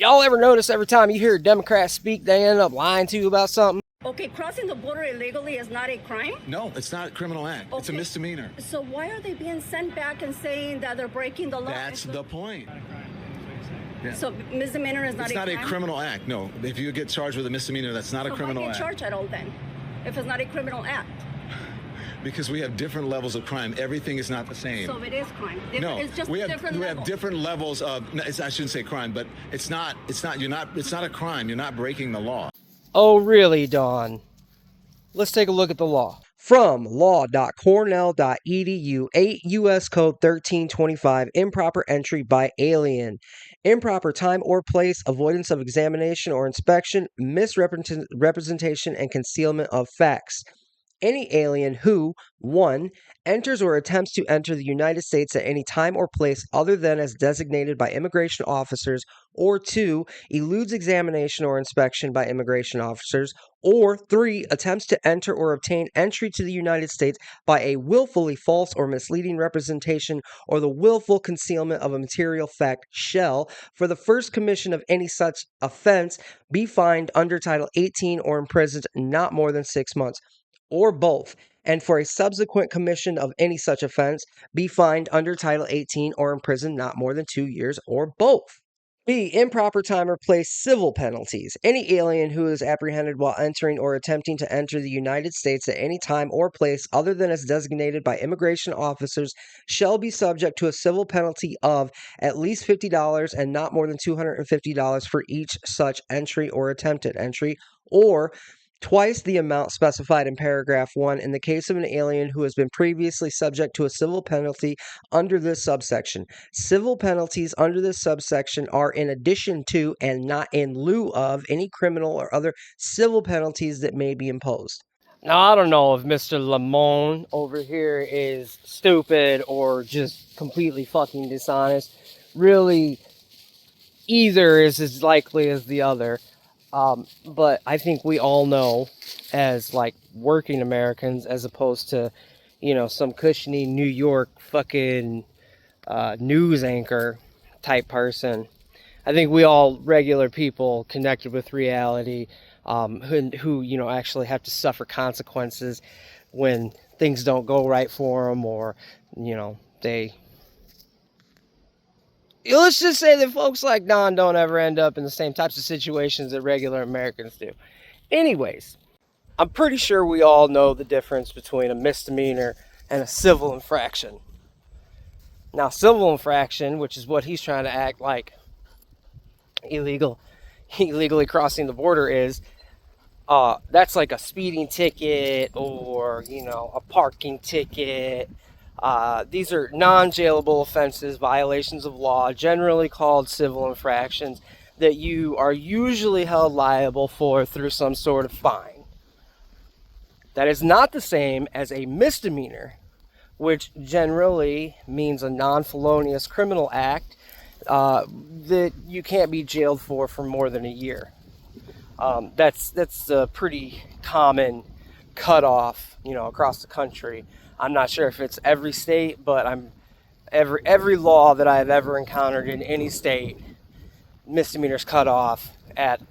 Y'all ever notice every time you hear a Democrat speak, they end up lying to you about something? Okay, crossing the border illegally is not a crime? No, it's not a criminal act. Okay. It's a misdemeanor. So why are they being sent back and saying that they're breaking the law? That's the point. Yeah. So misdemeanor is not a crime? It's not a criminal act, no. If you get charged with a misdemeanor, that's not a criminal act. So why get charged at all then, if it's not a criminal act? Because we have different levels of crime. Everything is not the same. So it is crime. No, it's just we different levels. have different levels of. I shouldn't say crime, but it's not. It's not a crime. You're not breaking the law. Oh, really, Dawn? Let's take a look at the law. From law.cornell.edu, 8 U.S. Code 1325, improper entry by alien. Improper time or place, avoidance of examination or inspection, misrepresentation, and concealment of facts. Any alien who, 1. Enters or attempts to enter the United States at any time or place other than as designated by immigration officers, or 2. Eludes examination or inspection by immigration officers, or 3. Attempts to enter or obtain entry to the United States by a willfully false or misleading representation or the willful concealment of a material fact shall, for the first commission of any such offense, be fined under Title 18 or imprisoned not more than 6 months. Or both, and for a subsequent commission of any such offense, be fined under Title 18 or imprisoned not more than 2 years, or both. B. Improper time or place civil penalties. Any alien who is apprehended while entering or attempting to enter the United States at any time or place other than as designated by immigration officers shall be subject to a civil penalty of at least $50 and not more than $250 for each such entry or attempted entry, or twice the amount specified in paragraph 1 in the case of an alien who has been previously subject to a civil penalty under this subsection. Civil penalties under this subsection are in addition to and not in lieu of any criminal or other civil penalties that may be imposed. Now, I don't know if Mr. Lamone over here is stupid or just completely fucking dishonest. Really, either is as likely as the other. But I think we all know, as like working Americans, as opposed to, some cushiony New York fucking news anchor type person. I think we all regular people connected with reality, who actually have to suffer consequences when things don't go right for them, or let's just say that folks like Don don't ever end up in the same types of situations that regular Americans do. Anyways, I'm pretty sure we all know the difference between a misdemeanor and a civil infraction. Now, civil infraction, which is what he's trying to act like illegally crossing the border is, that's like a speeding ticket or, a parking ticket. These are non-jailable offenses, violations of law, generally called civil infractions, that you are usually held liable for through some sort of fine. That is not the same as a misdemeanor, which generally means a non-felonious criminal act that you can't be jailed for more than a year. That's a pretty common cutoff, across the country. I'm not sure if it's every state, but every law that I have ever encountered in any state, misdemeanors cut off at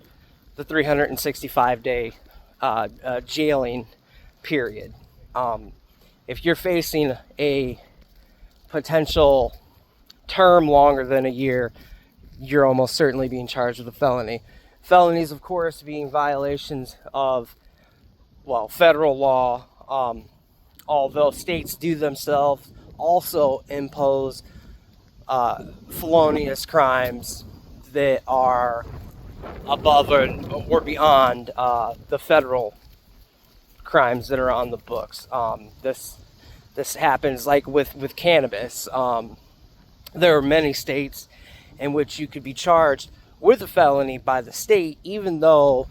the 365-day jailing period. If you're facing a potential term longer than a year, you're almost certainly being charged with a felony. Felonies, of course, being violations of, federal law, although states do themselves also impose felonious crimes that are above or beyond the federal crimes that are on the books. This happens like with cannabis. There are many states in which you could be charged with a felony by the state, even though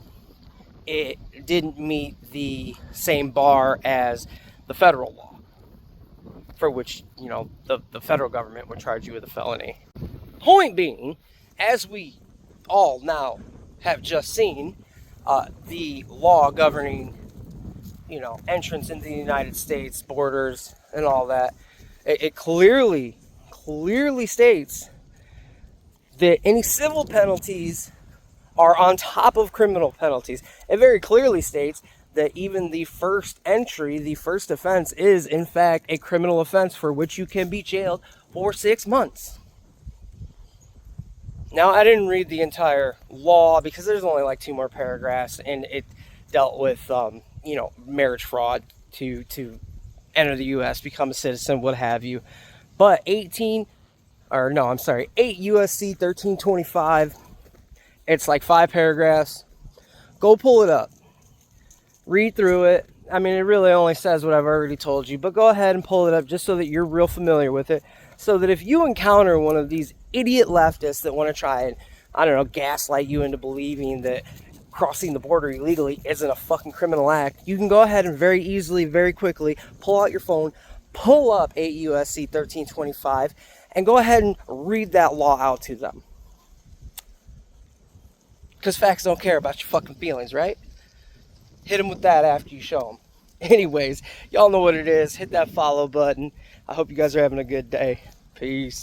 it didn't meet the same bar as the federal law, for which, the federal government would charge you with a felony. Point being, as we all now have just seen, the law governing, entrance into the United States, borders, and all that, it clearly states that any civil penalties are on top of criminal penalties. It very clearly states that even the first entry, the first offense, is in fact a criminal offense for which you can be jailed for 6 months. Now, I didn't read the entire law because there's only like 2 more paragraphs, and it dealt with, marriage fraud to enter the U.S., become a citizen, what have you. But 8 USC 1325. It's like 5 paragraphs. Go pull it up. Read through it. I mean, it really only says what I've already told you, but go ahead and pull it up just so that you're real familiar with it. So that if you encounter one of these idiot leftists that want to try and, gaslight you into believing that crossing the border illegally isn't a fucking criminal act, you can go ahead and very easily, very quickly pull out your phone, pull up 8 USC 1325, and go ahead and read that law out to them. Because facts don't care about your fucking feelings, right? Hit them with that after you show them. Anyways, y'all know what it is. Hit that follow button. I hope you guys are having a good day. Peace.